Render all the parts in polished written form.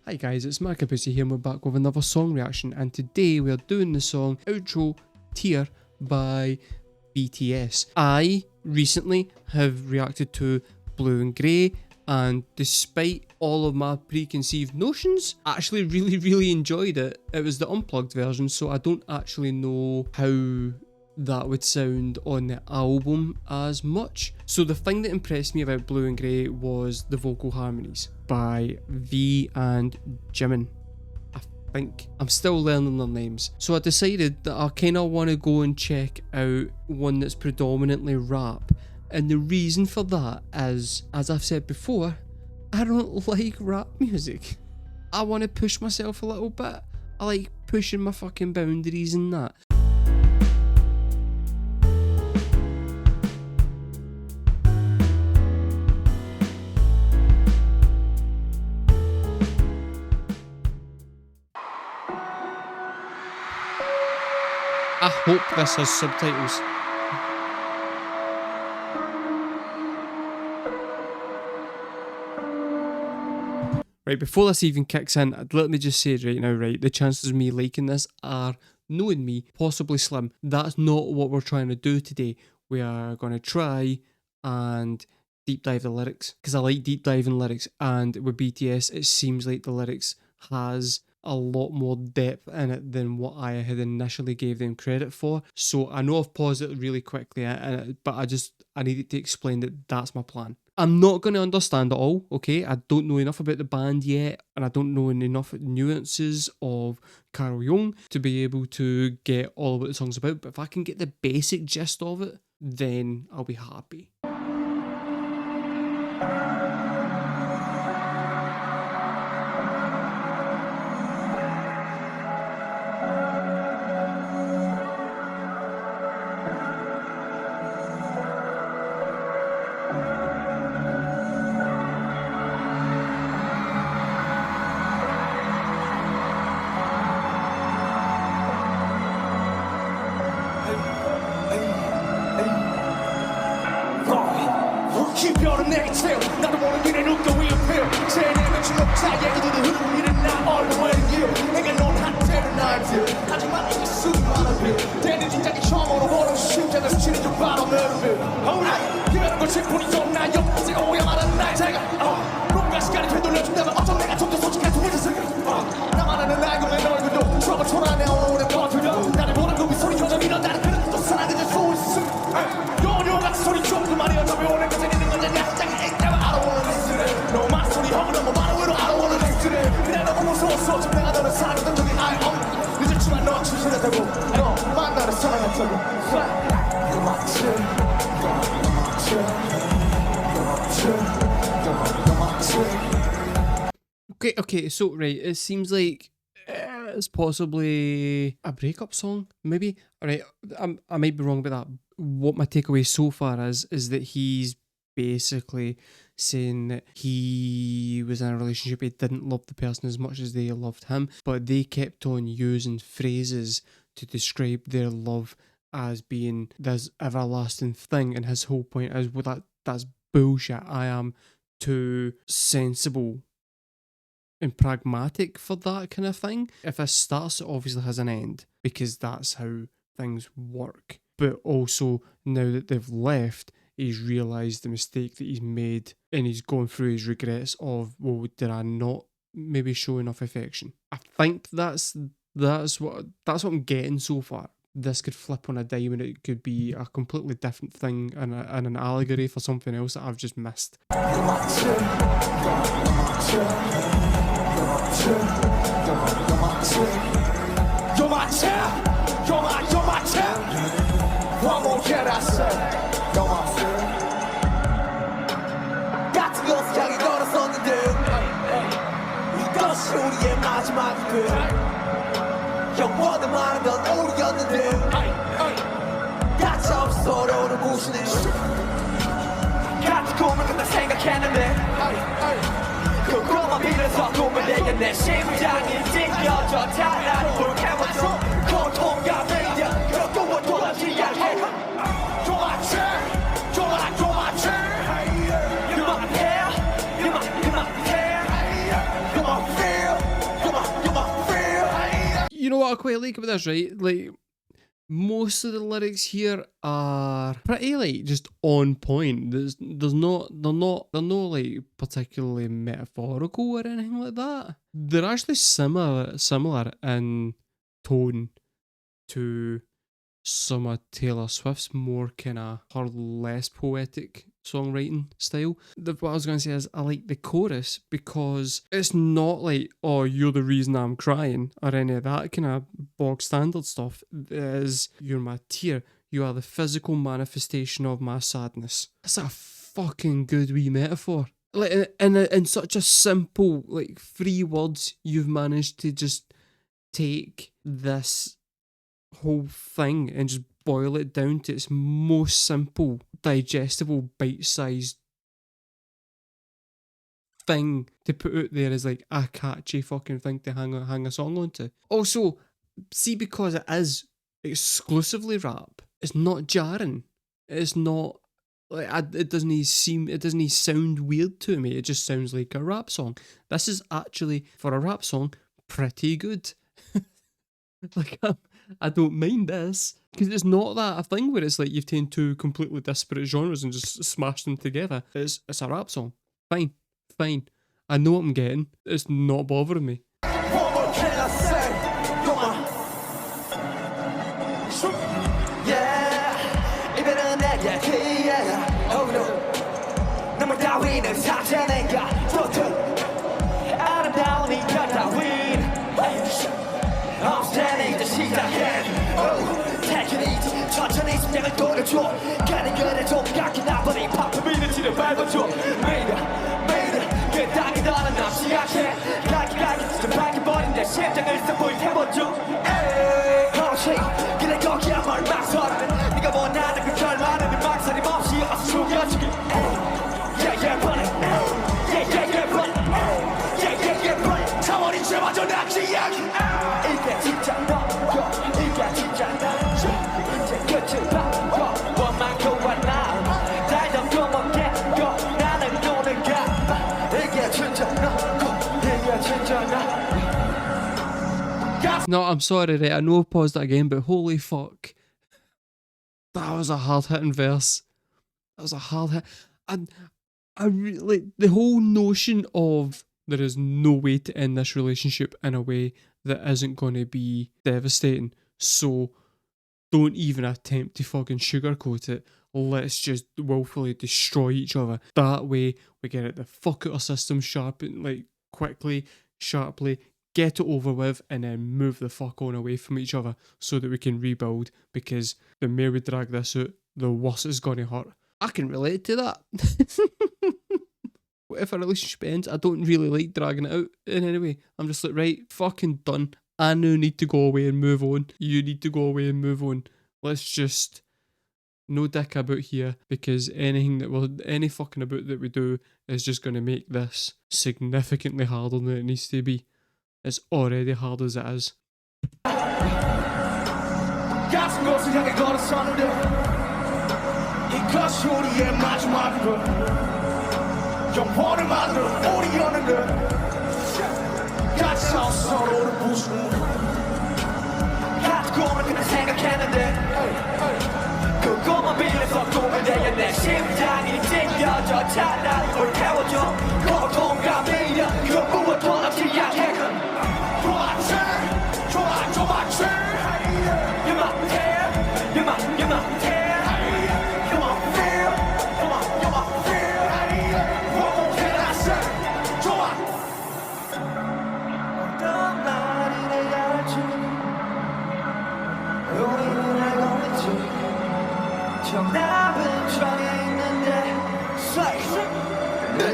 Hi guys, it's Markabusi here and we're back with another song reaction, and today we're doing the song Outro Tear by BTS. I recently have reacted to Blue and Grey, and despite all of my preconceived notions, I actually really enjoyed it. It was the unplugged version, so I don't actually know how that would sound on the album as much. So the thing that impressed me about Blue and Grey was the vocal harmonies by V and Jimin. I think I'm still learning their names. So I decided that I kind of want to go and check out one that's predominantly rap. And the reason for that is, as I've said before, I don't like rap music. I want to push myself a little bit. I like pushing my fucking boundaries and that. I hope this has subtitles. Right, before this even kicks in, let me just say it right now, right, the chances of me liking this are, knowing me, possibly slim. That's not what we're trying to do today. We are going to try and deep dive the lyrics, because I like deep diving lyrics, and with BTS it seems like the lyrics has a lot more depth in it than what I had initially gave them credit for. So I know I've paused it really quickly, but I needed to explain that that's my plan. I'm not going to understand it all, okay? I don't know enough about the band yet, and I don't know enough nuances of Carl Jung to be able to get all of what the song's about, but if I can get the basic gist of it, then I'll be happy. 희별은 내게 채워 나도 모르는 미래 눈가 위에 펴 쟤네는 주먹자 얘기들은 흐르는 일은 나 always you 내가 넌 한때는 날들 하지만 이게 수많은 빌 대는 진작에 처음으로 보는 심장을 스치는 좀 바람을 빌 Alright 이라는 걸 짚으니 좀나 옆에 오야 말하는 날 제가 뭔가 시간이 되돌려준다면 어쩜 내가 좀 더 솔직한 소리였을까 나만 아는 알고 내 얼굴도 추억을 초라내 오래 버텨려 나를 보는 그 미소리 겨자 밀어 나를 그래도 또 사랑해줄 수 있음 요요 같은 소리 조금 아니야 저 오늘 끝에 있는 건 내가 시작이 있다면 I don't wanna listen it 너만 소리 하고 너무 많은 외로 I don't wanna listen it 그냥 너무 무서웠어 지금 내가 너를 사랑했던 적이 아예 없는 늦었지만 넌 진실했다고 너만 나를 사랑했다고 You're my chick You're my chick Okay, so right, it seems like it's possibly a breakup song, maybe. Alright, I might be wrong about that. What my takeaway so far is that he's basically saying that he was in a relationship, he didn't love the person as much as they loved him, but they kept on using phrases to describe their love as being this everlasting thing, and his whole point is, well, that's bullshit. I am too sensible and pragmatic for that kind of thing. If this starts, it obviously has an end, because that's how things work. But also, now that they've left, he's realised the mistake that he's made, and he's gone through his regrets of, well, did I not maybe show enough affection? I think that's what I'm getting so far. This could flip on a dime and it could be a completely different thing and an allegory for something else that I've just missed. You're my chick What more can I say? You're my chick 같은 곳을 향해 걸었었는데 이것이 우리의 마지막이고 영원히 많은 건 우리였는데 가차없이 서로를 무시해 같은 꿈을 그때 생각했는데 그것만 빌어서 꿈을 내게 내 심장이 찢겨져 달아 불쾌한 고통감이야 결국은 돌아지게 해 You're my chick You're my chick You're my hair You're my hair You're my feel you know what I quite like about this, right? Like, most of the lyrics here are pretty like just on point. There's not they're not like particularly metaphorical or anything like that. They're actually similar in tone to some of Taylor Swift's more kind of her less poetic songwriting style. What I was going to say is I like the chorus because it's not like, oh, you're the reason I'm crying or any of that kind of bog standard stuff. It is, you're my tear. You are the physical manifestation of my sadness. That's a fucking good wee metaphor. Like in such a simple, like 3 words, you've managed to just take this whole thing and just boil it down to its most simple, digestible, bite-sized thing to put out there as like a catchy fucking thing to hang a song onto. Also, see, because it is exclusively rap, it's not jarring. It's not like it doesn't sound weird to me. It just sounds like a rap song. This is actually, for a rap song, pretty good. Like, I don't mind this because it's not that a thing where it's like you've taken 2 completely disparate genres and just smashed them together. It's a rap song. Fine. I know what I'm getting. It's not bothering me. What more can I say? Come on. Yeah, 이별은 내게 기회야. Oh no. 너무 따위는 사자 내가 좋든 아름다운 이 따윈. I'm standing 이제 시작해. Oh, take it easy. 천천히 심장을 돌려줘. 가는 거를 좀 깎인 나버린 파프 미는지를 밟아줘. 매일 그 땅이 더는 남 시작해. 가기 진짜 밝혀버린 내 심장을 썩보이 해보죠. 그렇지 그래 거기야 뭘 막서라. 네가 원하는 그 결말은 막사림 없이 어서 죽여주기. Yeah, buddy. Yeah, buddy. Yeah, buddy. 차원이 제마저 낙지 이야기. 이게 진짜 너야. 이게 진짜 나야. 이제 끝을 봐. 원만 교환 나. 달던 꼬먹게 나는 노는 가. 이게 진짜 너고. 이게 진짜 나. No, I'm sorry, right? I know I've paused it again, but holy fuck. That was a hard-hitting verse. That was a hard hit. And I really, the whole notion of there is no way to end this relationship in a way that isn't going to be devastating. So don't even attempt to fucking sugarcoat it. Let's just willfully destroy each other. That way we get it the fuck out of our system like quickly, sharply, get it over with, and then move the fuck on away from each other so that we can rebuild, because the more we drag this out, the worse it's going to hurt. I can relate to that. If a relationship ends, I don't really like dragging it out in any way. I'm just like, right, fucking done. I now need to go away and move on. You need to go away and move on. Let's just no dick about here, because any fucking about that we do is just going to make this significantly harder than it needs to be. It's already hard as it is. 같은 곳을 향해 걸어서는데 이것이 우리의 마지막으로 영원을 만들어 우리였는데 같이 서로를 부수는 같은 꿈을 그냥 생각했는데 그것만 빌려서 꿈을 대야 내 심장이 찢겨져 차라리 뭘 태워줘 고통감이야 그 무엇도 남지 않게 정답은 저에 있는데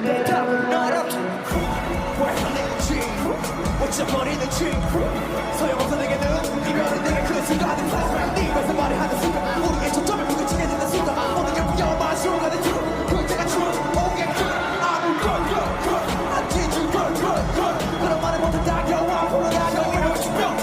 내 답은 어렵지 왜 흘리는지 어쩌버리는지 소용없어 내게는 이별은 내가 그 순간을 flashback 네 맘에서 말해하는 순간 우리의 초점을 부딪히게 되는 순간 모든 게 위험한 순간의 true 그때가 true all get good I'm good I did you good 그런 말을 못해 다가와 불안하고 이러고 싶어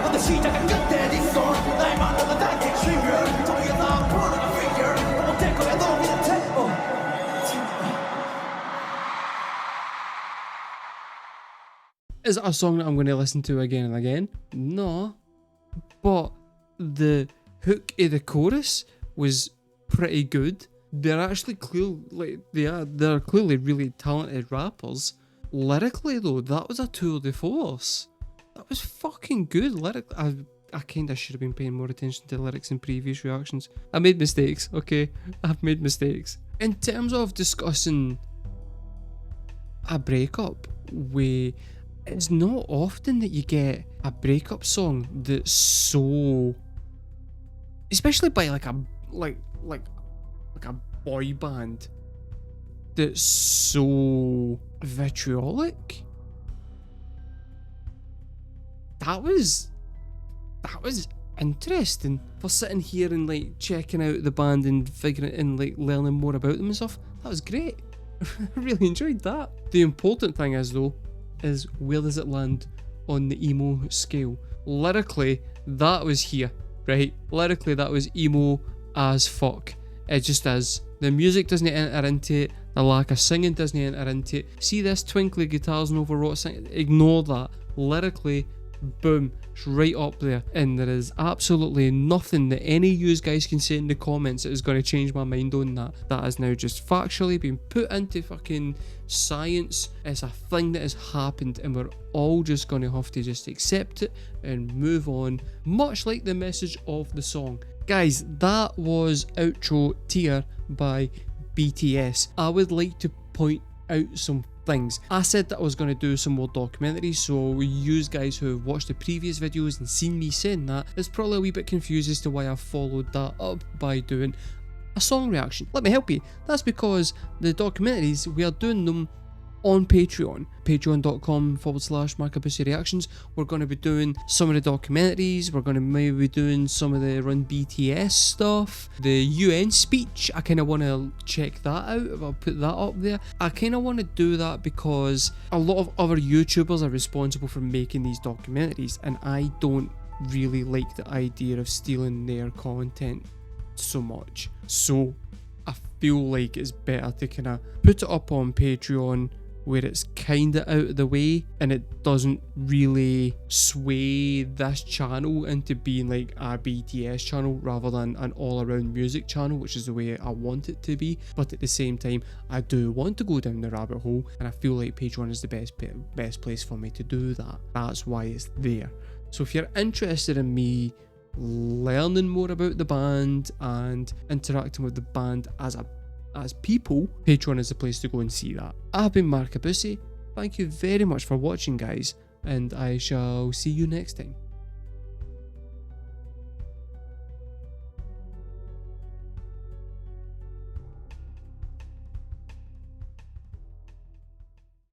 근데 시작은 끝에 네 손 날 만나는 단계 trigger 정리가 나 부르는 figure 못될 거야 너 믿는 tempo Is it a song that I'm going to listen to again and again? No. But the hook of the chorus was pretty good. They're actually they're clearly really talented rappers. Lyrically though, that was a tour de force. That was fucking good. I kind of should have been paying more attention to the lyrics in previous reactions. I made mistakes, okay? I've made mistakes. In terms of discussing a breakup, it's not often that you get a breakup song that's so, especially by like a boy band, that's so vitriolic. That was interesting. For sitting here and like checking out the band and figuring and like learning more about them and stuff, that was great. I really enjoyed that. The important thing is though, is where does it land on the emo scale? Lyrically, that was here, right? Lyrically, that was emo as fuck. It just is. The music doesn't enter into it. The lack of singing doesn't enter into it. See this twinkly guitars and overwrought singing? Ignore that. Lyrically, boom, it's right up there. And there is absolutely nothing that any of you guys can say in the comments that is going to change my mind on that. That is now just factually been put into fucking science. It's a thing that has happened and we're all just going to have to just accept it and move on, much like the message of the song. Guys, that was Outro Tier by BTS. I would like to point out some things. I said that I was going to do some more documentaries, so you guys who have watched the previous videos and seen me saying that, it's probably a wee bit confused as to why I followed that up by doing a song reaction. Let me help you. That's because the documentaries, we are doing them on Patreon, patreon.com/markabusi reactions. We're going to be doing some of the documentaries, we're going to maybe be doing some of the Run BTS stuff, the UN speech. I kind of want to check that out, if I'll put that up there. I kind of want to do that because a lot of other YouTubers are responsible for making these documentaries and I don't really like the idea of stealing their content so much. So I feel like it's better to kind of put it up on Patreon where it's kind of out of the way and it doesn't really sway this channel into being like a BTS channel rather than an all-around music channel, which is the way I want it to be. But at the same time, I do want to go down the rabbit hole and I feel like Patreon is the best place for me to do that. That's why it's there. So if you're interested in me learning more about the band and interacting with the band as people, Patreon is the place to go and see that. I've been markabusi. Thank you very much for watching, guys, and I shall see you next time.